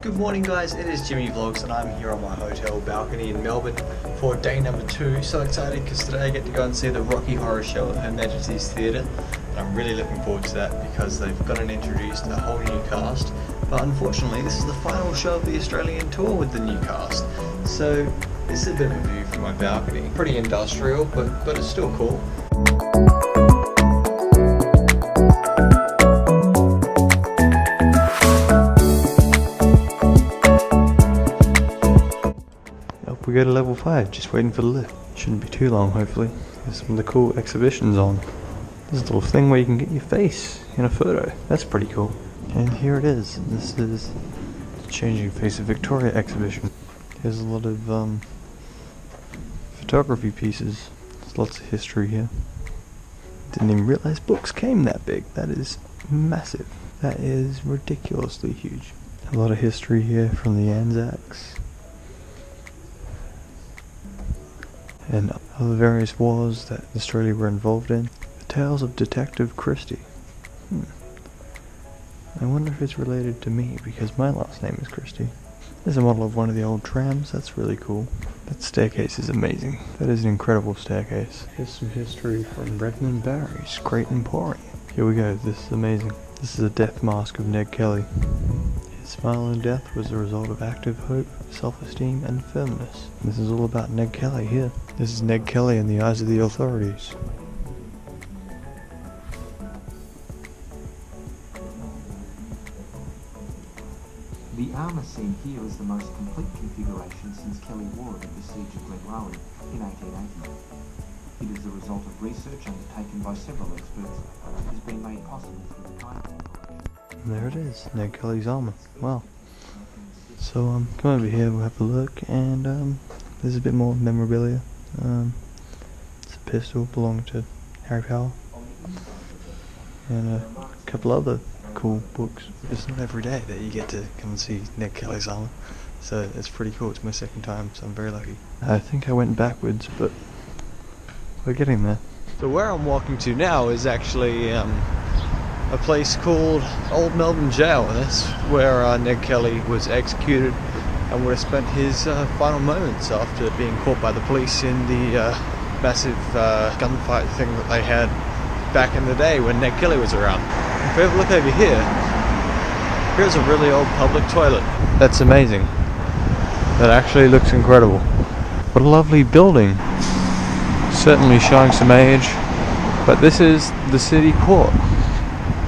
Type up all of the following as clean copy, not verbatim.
Good morning guys, it is JIMMYVLOGZ and I'm here on my hotel balcony in Melbourne for day number 2. So excited because today I get to go and see the Rocky Horror Show at Her Majesty's Theatre, and I'm really looking forward to that because they've got and introduced a whole new cast. But unfortunately this is the final show of the Australian tour with the new cast. So this is a bit of a view from my balcony. Pretty industrial, but it's still cool. We go to level 5, just waiting for the lift. Shouldn't be too long, hopefully. There's some of the cool exhibitions on. There's a little thing where you can get your face in a photo. That's pretty cool. And here it is. This is the Changing Face of Victoria exhibition. There's a lot of photography pieces. There's lots of history here. Didn't even realize books came that big. That is massive. That is ridiculously huge. A lot of history here from the Anzacs. And other various wars that Australia were involved in. The Tales of Detective Christie. I wonder if it's related to me, because my last name is Christie. There's a model of one of the old trams, that's really cool. That staircase is amazing. That is an incredible staircase. Here's some history from Redmond Barry's Great Emporium. Here we go, this is amazing. This is a death mask of Ned Kelly. His smile in death was the result of active hope, self-esteem and firmness. This is all about Ned Kelly here. This is Ned Kelly in the eyes of the authorities. The armour seen here is the most complete configuration since Kelly wore it at the Siege of Glenrowan in 1880. It is the result of research undertaken by several experts and has been made possible through the kind cooperation. And there it is, Ned Kelly's armour. Wow. So come over here, we'll have a look, and there's a bit more memorabilia. It's a pistol belonging to Harry Power, and a couple other cool books. It's not every day that you get to come and see Ned Kelly's armour, so it's pretty cool. It's my second time, so I'm very lucky. I think I went backwards, but we're getting there. So where I'm walking to now is actually a place called Old Melbourne Jail, and that's where Ned Kelly was executed and would have spent his final moments after being caught by the police in the massive gunfight thing that they had back in the day when Ned Kelly was around. If we have a look over here, here's a really old public toilet. That's amazing. That actually looks incredible. What a lovely building. Certainly showing some age, but this is the city court.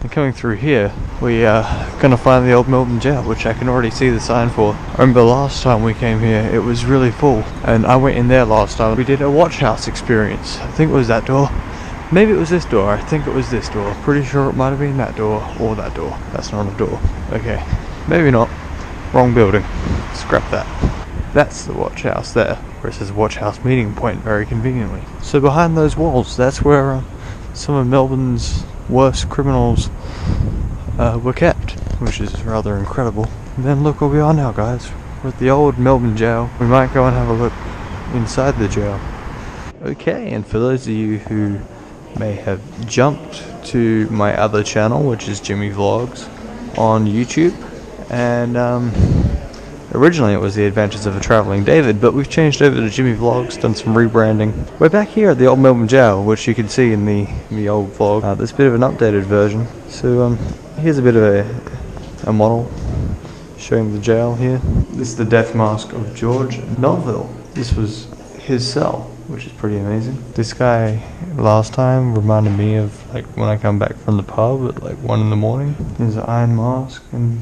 And coming through here, we are gonna find the Old Melbourne Jail, which I can already see the sign for. I remember last time we came here, it was really full, and I went in there last time. We did a watch house experience. I think it was that door. Maybe it was this door. I think it was this door. Pretty sure it might have been that door or that door. That's not a door. Okay, maybe not. Wrong building. Scrap that. That's the watch house there, where it says watch house meeting point very conveniently. So behind those walls, that's where some of Melbourne's worst criminals were kept, which is rather incredible. And then look where we are now, guys. We're at the Old Melbourne Jail. We might go and have a look inside the jail. Okay, and for those of you who may have jumped to my other channel, which is JIMMYVLOGZ on YouTube, and originally it was The Adventures of a Travelling David, but we've changed over to JIMMYVLOGZ, done some rebranding. We're back here at the Old Melbourne Jail, which you can see in the old vlog. There's a bit of an updated version. So here's a bit of a model showing the jail here. This is the death mask of George Melville. This was his cell, which is pretty amazing. This guy last time reminded me of like when I come back from the pub at like 1 in the morning. There's an iron mask and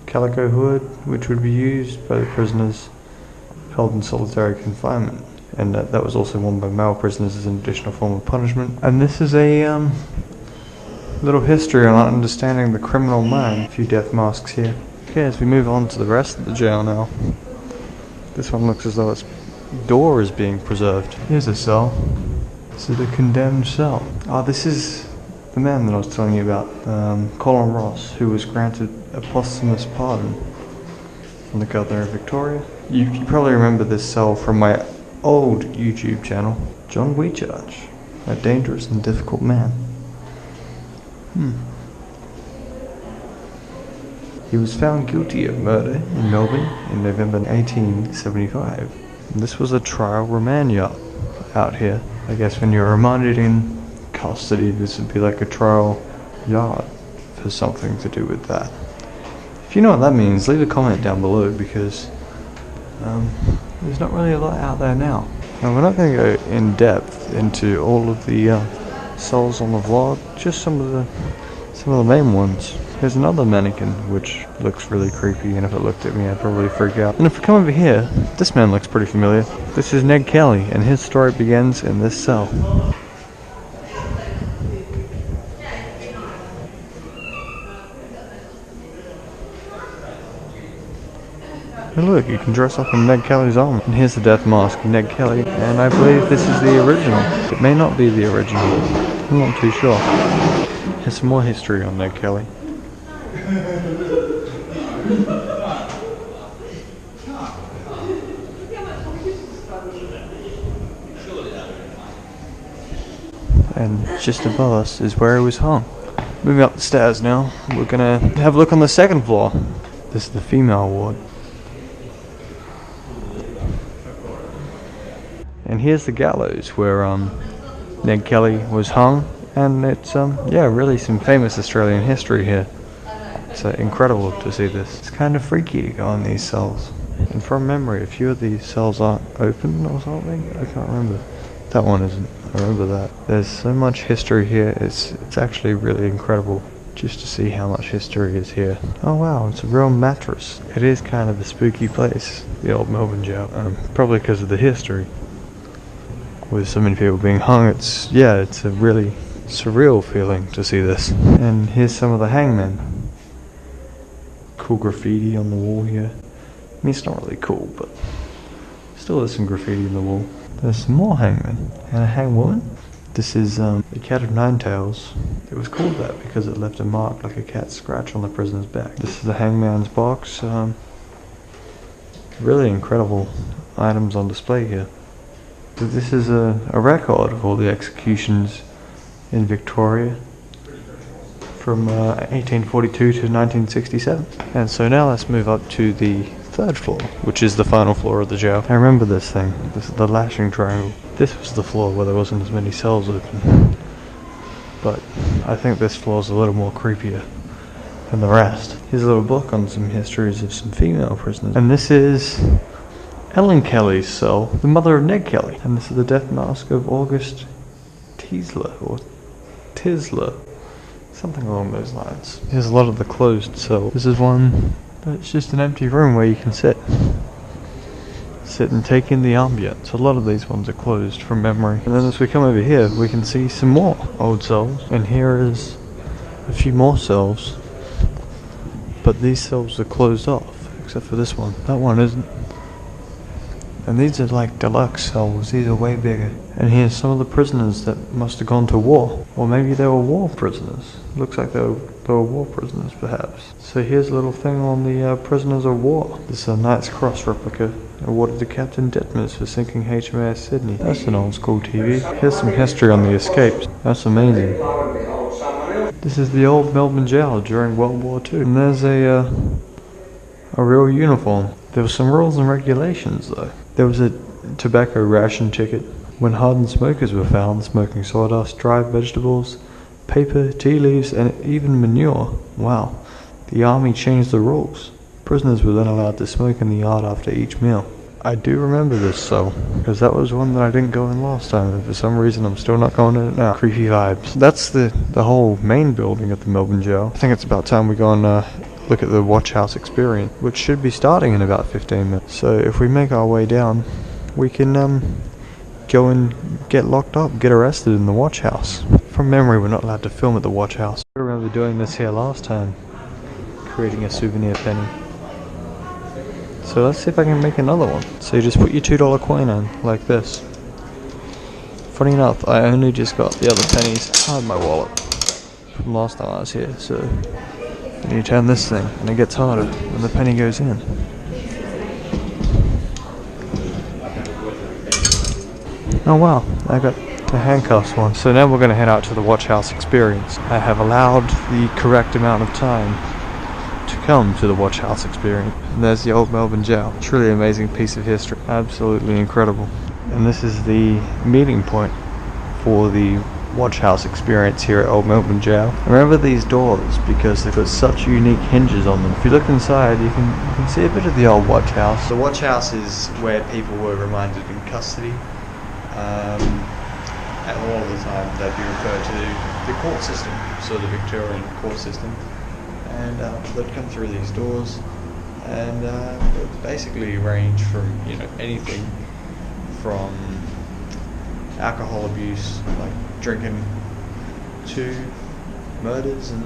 calico hood, which would be used by the prisoners held in solitary confinement, and that was also worn by male prisoners as an additional form of punishment. And this is a little history on understanding the criminal mind. A few death masks here. Okay, as we move on to the rest of the jail now. This one looks as though its door is being preserved. Here's a cell. This is a condemned cell. Oh, this is the man that I was telling you about, Colin Ross, who was granted a posthumous pardon from the Governor of Victoria. You probably remember this cell from my old YouTube channel. John Weecharge, a dangerous and difficult man. He was found guilty of murder in Melbourne in November 1875. And this was a trial remand yard out here. I guess when you're remanded in custody, this would be like a trial yard for something to do with that. If you know what that means, leave a comment down below, because there's not really a lot out there now. Now, we're not going to go in depth into all of the cells on the vlog, just some of the main ones. There's another mannequin which looks really creepy, and if it looked at me I'd probably freak out. And if we come over here, this man looks pretty familiar. This is Ned Kelly, and his story begins in this cell. Hey look, you can dress up in Ned Kelly's armor. And here's the death mask of Ned Kelly, and I believe this is the original. It may not be the original, I'm not too sure. Here's some more history on Ned Kelly. And just above us is where he was hung. Moving up the stairs now, we're gonna have a look on the second floor. This is the female ward. And here's the gallows where Ned Kelly was hung, and it's yeah, really some famous Australian history here. It's incredible to see this. It's kind of freaky to go in these cells. And from memory, a few of these cells aren't open or something. I can't remember. That one isn't. I remember that. There's so much history here. It's actually really incredible just to see how much history is here. Oh wow, it's a real mattress. It is kind of a spooky place, the old Melbourne jail. Probably because of the history. With so many people being hung, it's a really surreal feeling to see this. And here's some of the hangmen. Cool graffiti on the wall here. I mean, it's not really cool, but still there's some graffiti in the wall. There's some more hangmen and a hangwoman. This is the cat of nine tails. It was called that because it left a mark like a cat's scratch on the prisoner's back. This is the hangman's box. Really incredible items on display here. So this is a record of all the executions in Victoria from 1842 to 1967. And so now let's move up to the third floor, which is the final floor of the jail. I remember this thing. This is the lashing triangle. This was the floor where there wasn't as many cells open. But I think this floor is a little more creepier than the rest. Here's a little book on some histories of some female prisoners. And this is Ellen Kelly's cell, the mother of Ned Kelly. And this is the death mask of August Tisler, or Tisler, something along those lines. Here's a lot of the closed cells. This is one that's just an empty room where you can sit and take in the ambience. A lot of these ones are closed from memory. And then as we come over here, we can see some more old cells. And here is a few more cells. But these cells are closed off, except for this one. That one isn't. And these are like deluxe cells, these are way bigger. And here's some of the prisoners that must have gone to war. Or maybe they were war prisoners. Looks like they were war prisoners perhaps. So here's a little thing on the prisoners of war. This is a Knight's Cross replica, awarded to Captain Detmers for sinking HMAS Sydney. That's an old school TV. Here's some history on the escapes. That's amazing. This is the old Melbourne jail during World War II. And there's a real uniform. There were some rules and regulations though. There was a tobacco ration ticket. When hardened smokers were found smoking sawdust, dried vegetables, paper, tea leaves, and even manure. Wow. The army changed the rules. Prisoners were then allowed to smoke in the yard after each meal. I do remember this cell, because that was one that I didn't go in last time, and for some reason I'm still not going in it now. Creepy vibes. That's the whole main building at the Melbourne jail. I think it's about time we go and look at the watch house experience, which should be starting in about 15 minutes. So if we make our way down, we can go and get locked up, get arrested in the watch house. From memory, we're not allowed to film at the watch house. I remember doing this here last time, creating a souvenir penny. So let's see if I can make another one. So you just put your $2 coin in, like this. Funny enough, I only just got the other pennies out of my wallet from last time I was here, so you turn this thing, and it gets harder when the penny goes in. Oh wow, I got the handcuffs one. So now we're going to head out to the watch house experience. I have allowed the correct amount of time to come to the Watch House experience. And there's the old Melbourne jail. Truly amazing piece of history. Absolutely incredible. And this is the meeting point for the Watch House experience here at Old Melbourne Jail. Remember these doors because they've got such unique hinges on them. If you look inside, you can see a bit of the old Watch House. The Watch House is where people were remanded in custody. And all of the time they'd be referred to the court system, so the Victorian court system. And they'd come through these doors, and it basically range from anything from alcohol abuse, like drinking, to murders and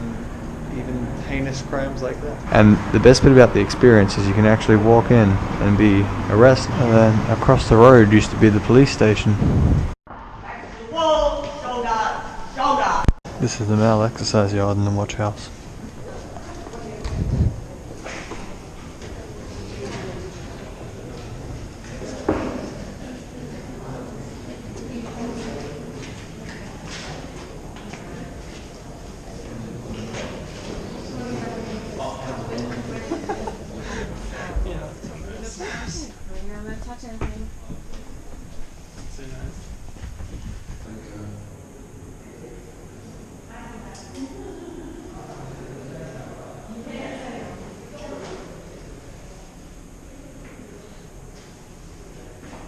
even heinous crimes like that. And the best bit about the experience is you can actually walk in and be arrested, and then across the road used to be the police station. This is the male exercise yard in the Watch House.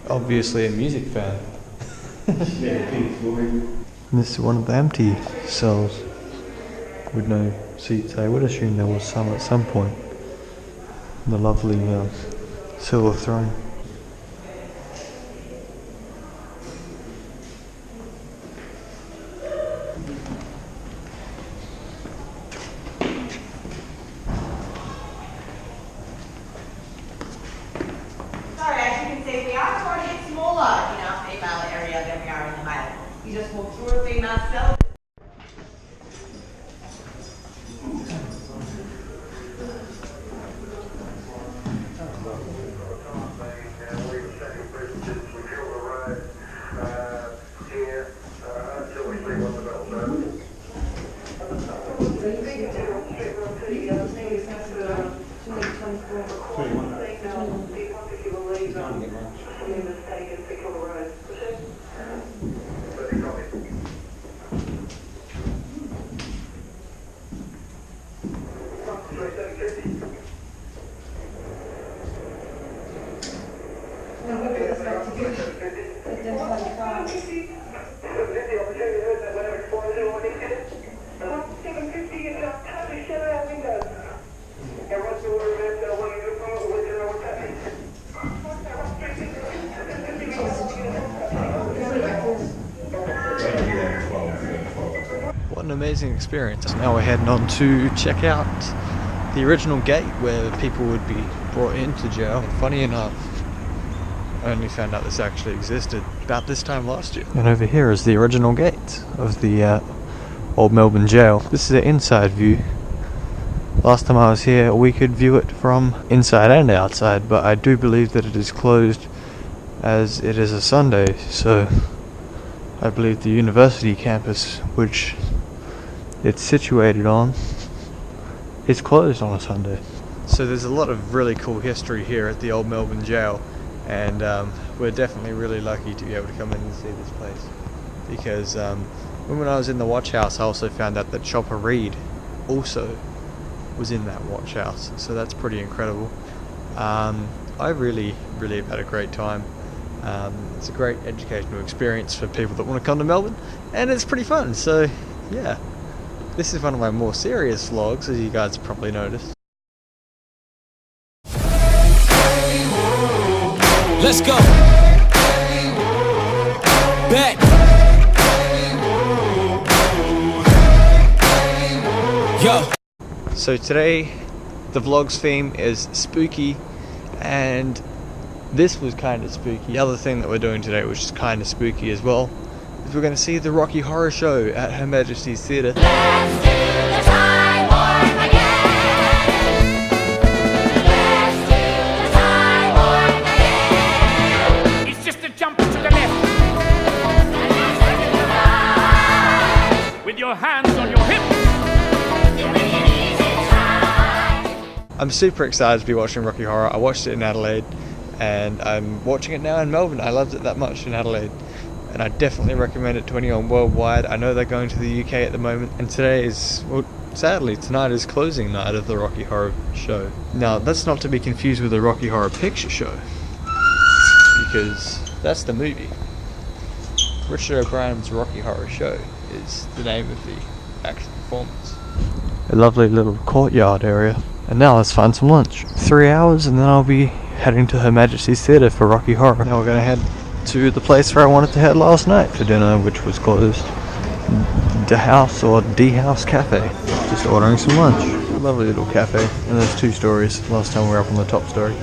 Obviously a music fan. This is one of the empty cells with no seats. I would assume there was some at some point. The lovely silver throne. You just walk through a female cell. What an amazing experience. Now we're heading on to check out the original gate where people would be brought into jail. Funny enough, I only found out this actually existed about this time last year. And over here is the original gate of the Old Melbourne Jail. This is the inside view. Last time I was here we could view it from inside and outside, but I do believe that it is closed as it is a Sunday, so I believe the university campus, which it's situated on, is closed on a Sunday. So there's a lot of really cool history here at the Old Melbourne Jail, and we're definitely really lucky to be able to come in and see this place, because when I was in the Watch House I also found out that Chopper Read also was in that Watch House, so that's pretty incredible. I really have had a great time. It's a great educational experience for people that want to come to Melbourne, and it's pretty fun, so yeah. This is one of my more serious vlogs, as you guys probably noticed. Let's go. Back. Yo. So today, the vlog's theme is spooky, and this was kind of spooky. The other thing that we're doing today, which is kind of spooky as well, is we're going to see the Rocky Horror Show at Her Majesty's Theatre. Let's do the time warp again. Let's do the time warp again. It's just a jump to the left And then to the right. with your hands on your hips. Doing it easy time. I'm super excited to be watching Rocky Horror. I watched it in Adelaide, and I'm watching it now in Melbourne. I loved it that much in Adelaide, and I definitely recommend it to anyone worldwide. I know they're going to the UK at the moment, and today is, well, sadly, tonight is closing night of the Rocky Horror Show. Now, that's not to be confused with the Rocky Horror Picture Show, because that's the movie. Richard O'Brien's Rocky Horror Show is the name of the actual performance. A lovely little courtyard area. And now let's find some lunch. 3 hours and then I'll be heading to Her Majesty's Theatre for Rocky Horror. Now we're going to head to the place where I wanted to head last night for dinner, which was closed. The House or D House Cafe. Just ordering some lunch. A lovely little cafe. And there's 2 stories. Last time we were up on the top story.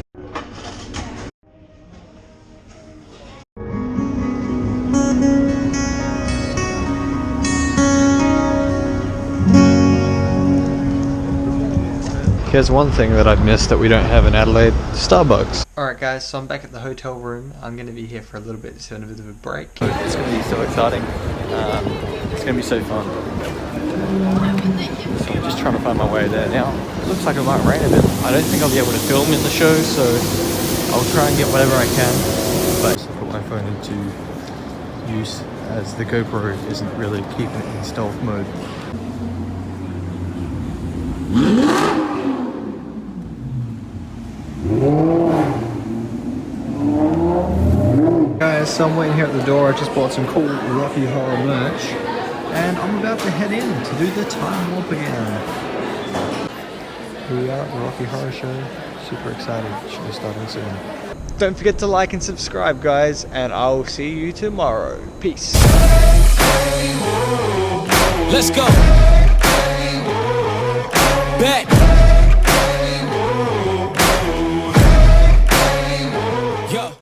Here's one thing that I've missed that we don't have in Adelaide, Starbucks. Alright guys, so I'm back at the hotel room. I'm going to be here for a little bit, just having a bit of a break. It's going to be so exciting. It's going to be so fun. So I'm just trying to find my way there now. It looks like it might rain a bit. I don't think I'll be able to film in the show, so I'll try and get whatever I can. But I put my phone into use as the GoPro isn't really keeping it in stealth mode. Guys, so I'm waiting here at the door. I just bought some cool Rocky Horror merch, and I'm about to head in to do the time warp again. Here we are at the Rocky Horror Show. Super excited. Should be starting soon. Don't forget to like and subscribe, guys, and I'll see you tomorrow. Peace. Let's go. Bet.